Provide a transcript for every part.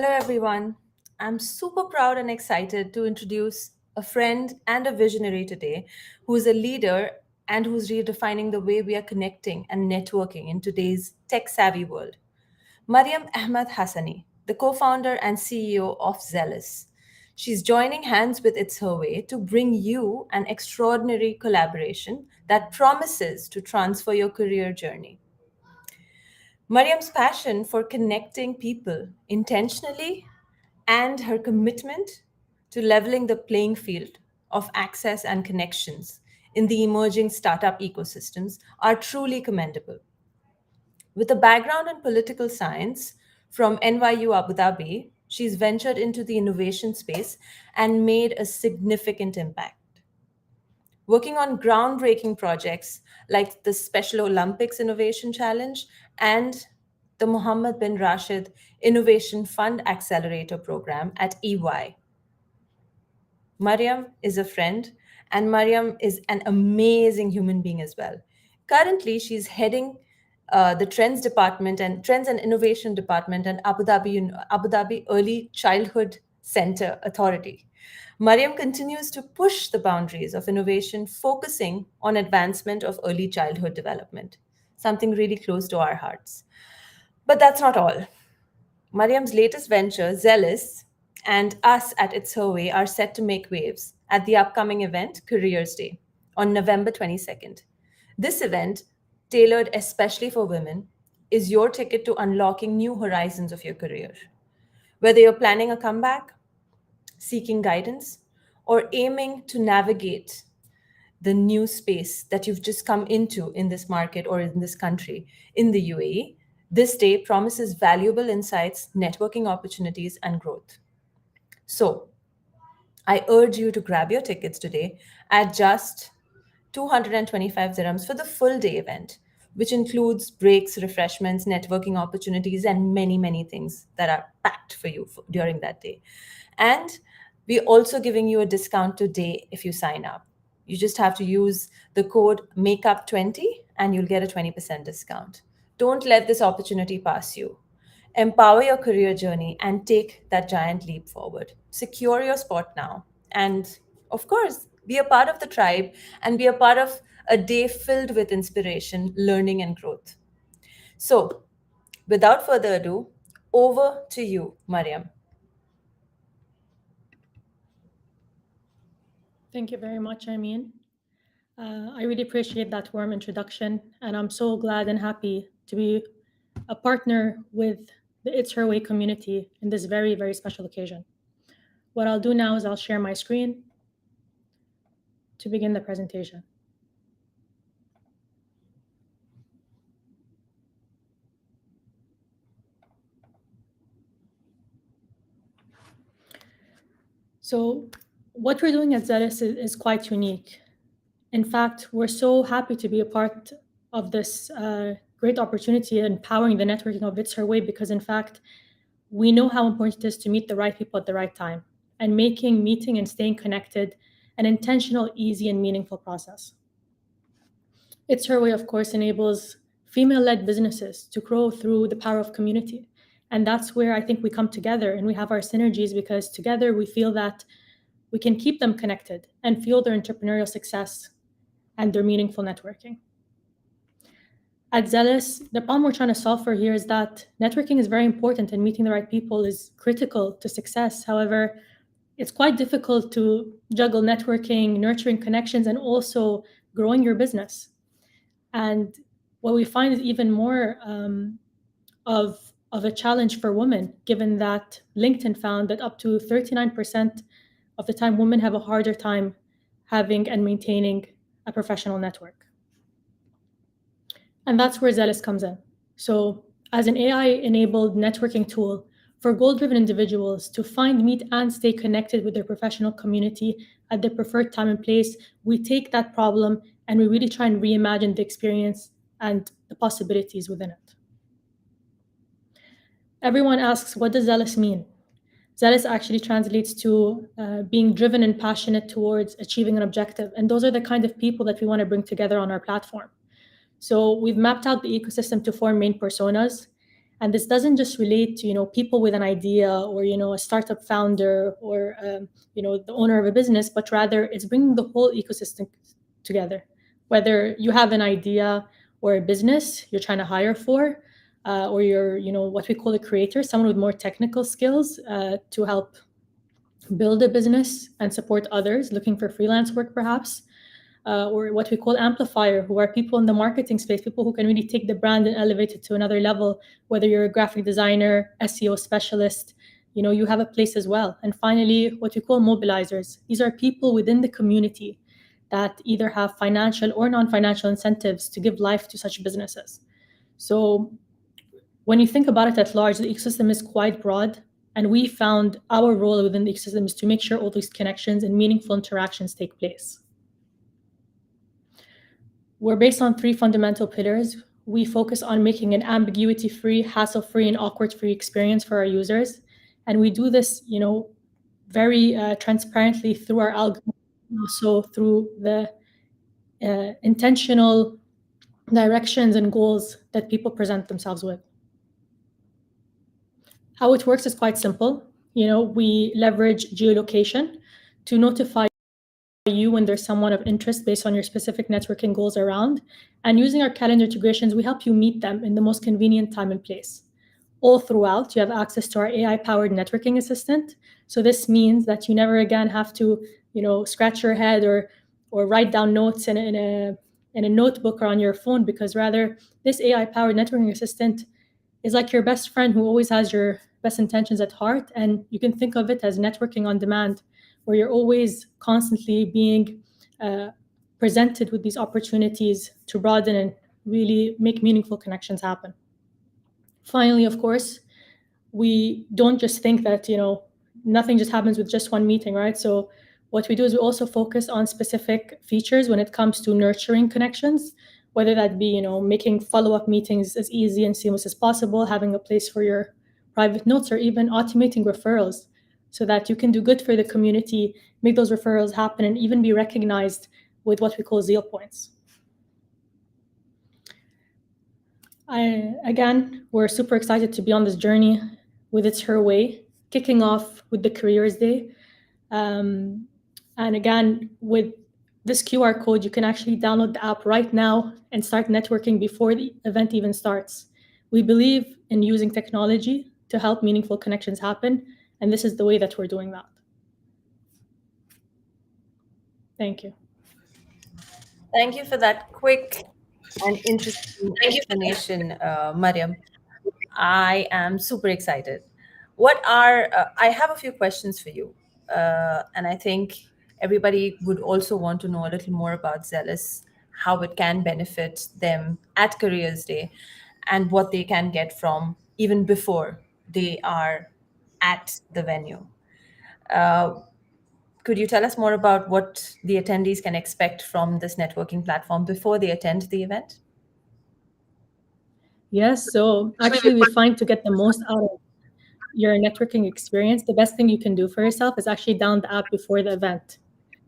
Hello, everyone. I'm super proud and excited to introduce a friend and a visionary today who is a leader and who's redefining the way we are connecting and networking in today's tech savvy world. Mariam Ahmad Hassani, the co founder and CEO of Zealous. She's joining hands with It's Her Way to bring you an extraordinary collaboration that promises to transfer your career journey. Mariam's passion for connecting people intentionally and her commitment to leveling the playing field of access and connections in the emerging startup ecosystems are truly commendable. With a background in political science from NYU Abu Dhabi, she's ventured into the innovation space and made a significant impact working on groundbreaking projects like the Special Olympics Innovation Challenge and the Mohammed bin Rashid Innovation Fund Accelerator Program at EY. Mariam is a friend, and Mariam is an amazing human being as well. Currently, she's heading the Trends and Innovation Department and Abu Dhabi Early Childhood Center Authority. Mariam continues to push the boundaries of innovation, focusing on advancement of early childhood development, something really close to our hearts. But that's not all. Mariam's latest venture, Zealous, and us at It's Her Way are set to make waves at the upcoming event, Careers Day, on November 22nd. This event, tailored especially for women, is your ticket to unlocking new horizons of your career. Whether you're planning a comeback, seeking guidance, or aiming to navigate the new space that you've just come into in this market or in this country, in the UAE, this day promises valuable insights, networking opportunities, and growth. So, I urge you to grab your tickets today at just 225 dirhams for the full day event, which includes breaks, refreshments, networking opportunities, and many, many things that are packed for you during that day. And we're also giving you a discount today if you sign up. You just have to use the code MAKEUP20 and you'll get a 20% discount. Don't let this opportunity pass you. Empower your career journey and take that giant leap forward. Secure your spot now. And of course, be a part of the tribe and be a part of a day filled with inspiration, learning, and growth. So, without further ado, over to you, Mariam. Thank you very much, Amin. I really appreciate that warm introduction, and I'm so glad and happy to be a partner with the It's Her Way community in this very, very special occasion. What I'll do now is I'll share my screen to begin the presentation. So, what we're doing at Zealous is quite unique. In fact, we're so happy to be a part of this great opportunity empowering the networking of It's Her Way because, in fact, we know how important it is to meet the right people at the right time and making meeting and staying connected an intentional, easy, and meaningful process. It's Her Way, of course, enables female-led businesses to grow through the power of community. And that's where I think we come together and we have our synergies because together we feel that we can keep them connected and fuel their entrepreneurial success and their meaningful networking. At Zealous, the problem we're trying to solve for here is that networking is very important and meeting the right people is critical to success. However, it's quite difficult to juggle networking, nurturing connections, and also growing your business. And what we find is even more of a challenge for women, given that LinkedIn found that up to 39% of the time women have a harder time having and maintaining a professional network. And that's where Zealous comes in. So as an AI-enabled networking tool for goal-driven individuals to find, meet, and stay connected with their professional community at their preferred time and place, we take that problem and we really try and reimagine the experience and the possibilities within it. Everyone asks, what does zealous mean? Zealous actually translates to being driven and passionate towards achieving an objective. And those are the kind of people that we want to bring together on our platform. So we've mapped out the ecosystem to four main personas. And this doesn't just relate to, people with an idea, or, a startup founder, or, the owner of a business, but rather it's bringing the whole ecosystem together. Whether you have an idea or a business you're trying to hire for, or you're, what we call a creator, someone with more technical skills to help build a business and support others looking for freelance work, perhaps, or what we call amplifier, who are people in the marketing space, people who can really take the brand and elevate it to another level. Whether you're a graphic designer, SEO specialist, you have a place as well. And finally, what we call mobilizers. These are people within the community that either have financial or non-financial incentives to give life to such businesses. So when you think about it at large, the ecosystem is quite broad, and we found our role within the ecosystem is to make sure all these connections and meaningful interactions take place. We're based on 3 fundamental pillars. We focus on making an ambiguity-free, hassle-free, and awkward-free experience for our users. And we do this, very transparently through our algorithm, also through the intentional directions and goals that people present themselves with. How it works is quite simple. We leverage geolocation to notify you when there's someone of interest based on your specific networking goals around. And using our calendar integrations, we help you meet them in the most convenient time and place. All throughout, you have access to our AI-powered networking assistant. So this means that you never again have to, scratch your head or write down notes in a notebook or on your phone, because rather this AI-powered networking assistant is like your best friend who always has your best intentions at heart. And you can think of it as networking on demand, where you're always constantly being presented with these opportunities to broaden and really make meaningful connections happen. Finally, of course, we don't just think that, nothing just happens with just one meeting, right? So what we do is we also focus on specific features when it comes to nurturing connections, whether that be, making follow-up meetings as easy and seamless as possible, having a place for your private notes, or even automating referrals so that you can do good for the community, make those referrals happen, and even be recognized with what we call Zeal points. Again, we're super excited to be on this journey with It's Her Way, kicking off with the Careers Day. And again, with this QR code, you can actually download the app right now and start networking before the event even starts. We believe in using technology to help meaningful connections happen, and this is the way that we're doing that. Thank you. Thank you for that quick and interesting explanation, Mariam. I am super excited. I have a few questions for you. And I think everybody would also want to know a little more about Zealous, how it can benefit them at Careers Day, and what they can get from even before they are at the venue. Could you tell us more about what the attendees can expect from this networking platform before they attend the event? Yes, so actually we find to get the most out of your networking experience, the best thing you can do for yourself is actually download the app before the event.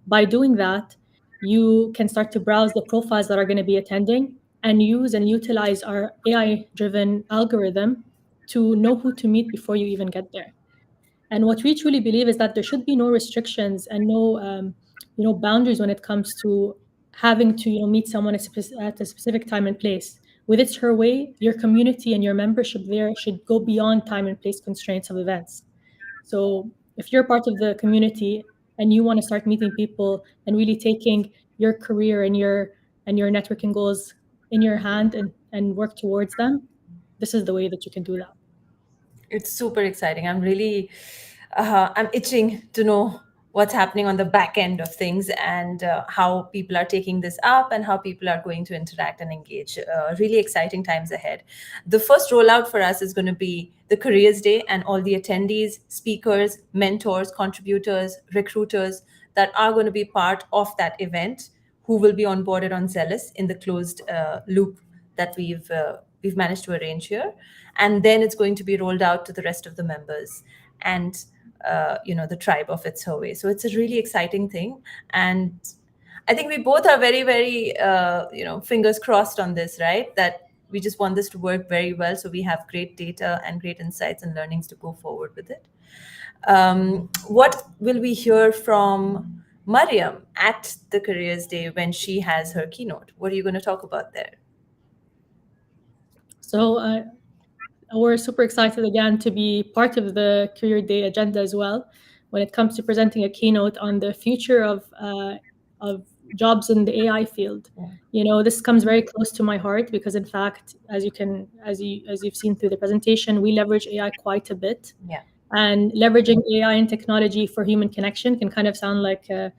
By doing that, you can start to browse the profiles that are going to be attending and use and utilize our AI-driven algorithm to know who to meet before you even get there. And what we truly believe is that there should be no restrictions and no, boundaries when it comes to having to, meet someone at a specific time and place. With It's Her Way, your community and your membership there should go beyond time and place constraints of events. So if you're part of the community and you want to start meeting people and really taking your career and your networking goals in your hand and work towards them, this is the way that you can do that. It's super exciting. I'm itching to know what's happening on the back end of things, and how people are taking this up and how people are going to interact and engage. Really exciting times ahead. The first rollout for us is going to be the Careers Day, and all the attendees, speakers, mentors, contributors, recruiters that are going to be part of that event, who will be onboarded on Zealous in the closed loop that we've managed to arrange here. And then it's going to be rolled out to the rest of the members and the tribe of It's Her Way. So it's a really exciting thing, and I think we both are very, very fingers crossed on this, right? That we just want this to work very well, so we have great data and great insights and learnings to go forward with it. What will we hear from Mariam at the Careers Day when she has her keynote? What are you going to talk about there? So we're super excited again to be part of the Career Day agenda as well when it comes to presenting a keynote on the future of jobs in the AI field. Yeah. You know, this comes very close to my heart because, in fact, as you've seen through the presentation, we leverage AI quite a bit. Yeah. And leveraging AI and technology for human connection can kind of sound like a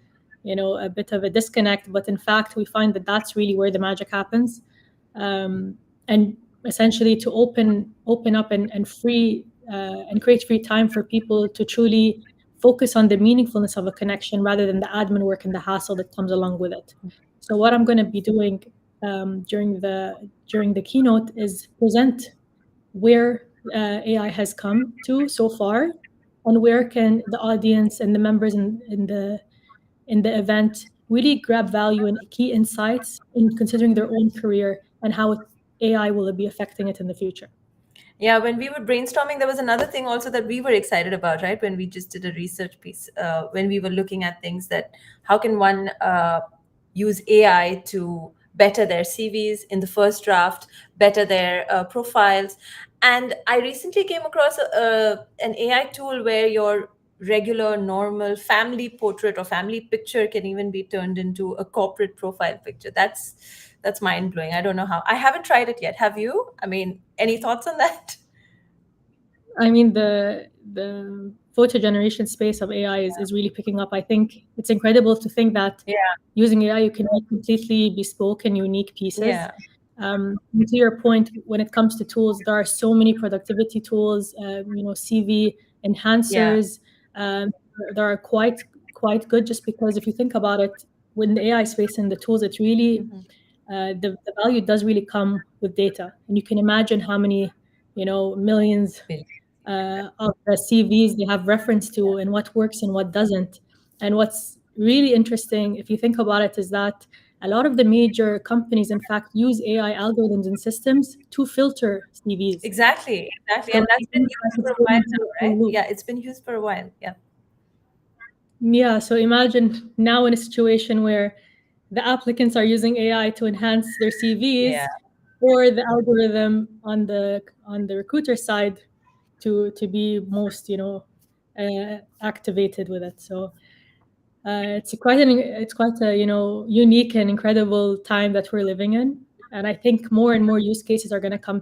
bit of a disconnect, but in fact, we find that that's really where the magic happens. And essentially to open up and free and create free time for people to truly focus on the meaningfulness of a connection rather than the admin work and the hassle that comes along with it. So what I'm going to be doing during the keynote is present where AI has come to so far, and where can the audience and the members in the event really grab value and key insights in considering their own career and how AI will be affecting it in the future. Yeah, when we were brainstorming, there was another thing also that we were excited about, right? When we just did a research piece, when we were looking at things that how can one use AI to better their CVs in the first draft, better their profiles. And I recently came across an AI tool where your regular, normal family portrait or family picture can even be turned into a corporate profile picture. That's mind blowing. I don't know how. I haven't tried it yet. Have you? I mean, any thoughts on that? I mean, the photo generation space of AI is really picking up. I think it's incredible to think that Yeah, using AI, you can make completely bespoke and unique pieces. yeah, And to your point, when it comes to tools, there are so many productivity tools, CV yeah. enhancers. Um, that are quite good, just because if you think about it, when the AI space and the tools, it's really Mhm. the value does really come with data, and you can imagine how many millions Bill. of the CVs they have reference to and what works and what doesn't. And what's really interesting, if you think about it, is that a lot of the major companies, in fact, use AI algorithms and systems to filter CVs. Exactly, exactly. So And that's it been means that used for it's a going while into now, a right? closed loop. Yeah, it's been used for a while. Yeah. Yeah, so imagine now in a situation where the applicants are using AI to enhance their Yeah. CVs, or the algorithm on the recruiter side to be most activated with it. So it's quite a unique and incredible time that we're living in, and I think more and more use cases are going to come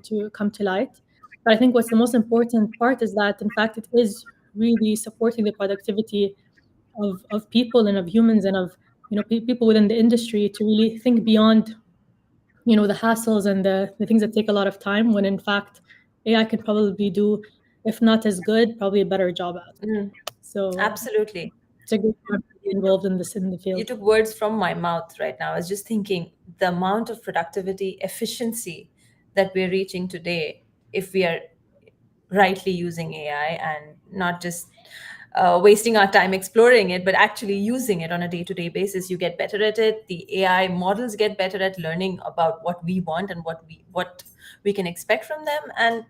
to light. But I think what's the most important part is that in fact it is really supporting the productivity of people and of humans and of people within the industry to really think beyond the hassles and the things that take a lot of time, when in fact AI can probably do, if not as good, probably a better job at it. Mm, So absolutely. it's a good time to be involved in this in the You field. took words from my mouth right now. I was just thinking the amount of productivity, efficiency that we're reaching today if we are rightly using AI and not just wasting our time exploring it, but actually using it on a day-to-day basis. You get better at it. The AI models get better at learning about what we want and what we can expect from them. And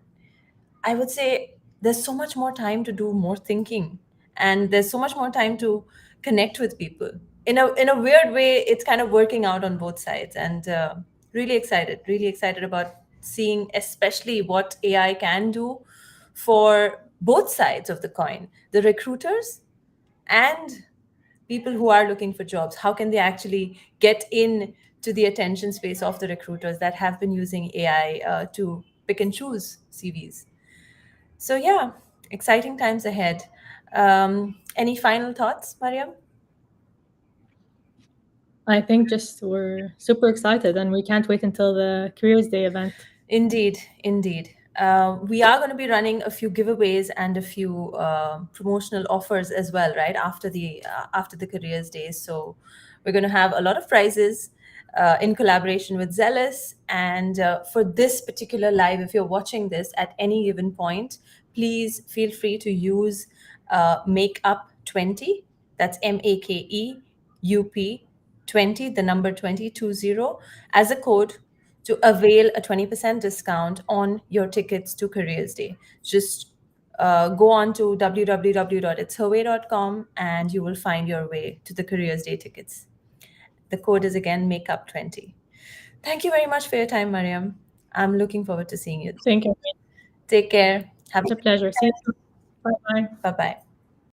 I would say there's so much more time to do more thinking, and there's so much more time to connect with people. In a weird way, it's kind of working out on both sides, and really excited about seeing, especially what AI can do for both sides of the coin, the recruiters and people who are looking for jobs. How can they actually get in to the attention space of the recruiters that have been using AI to pick and choose CVs? So yeah, exciting times ahead. Any final thoughts, Mariam? I think just we're super excited and we can't wait until the Careers Day event. Indeed, indeed. We are going to be running a few giveaways and a few promotional offers as well, right after the careers days. So we're going to have a lot of prizes in collaboration with Zealous. And for this particular live, if you're watching this at any given point, please feel free to use Makeup 20. That's MAKEUP 20, the number 20 20, as a code to avail a 20% discount on your tickets to Careers Day. Just go on to www.itsherway.com and you will find your way to the Careers Day tickets. The code is again makeup20. Thank you very much for your time, Mariam. I'm looking forward to seeing you. Thank you. Take care. Have It's a pleasure. See you soon. Bye bye. Bye bye.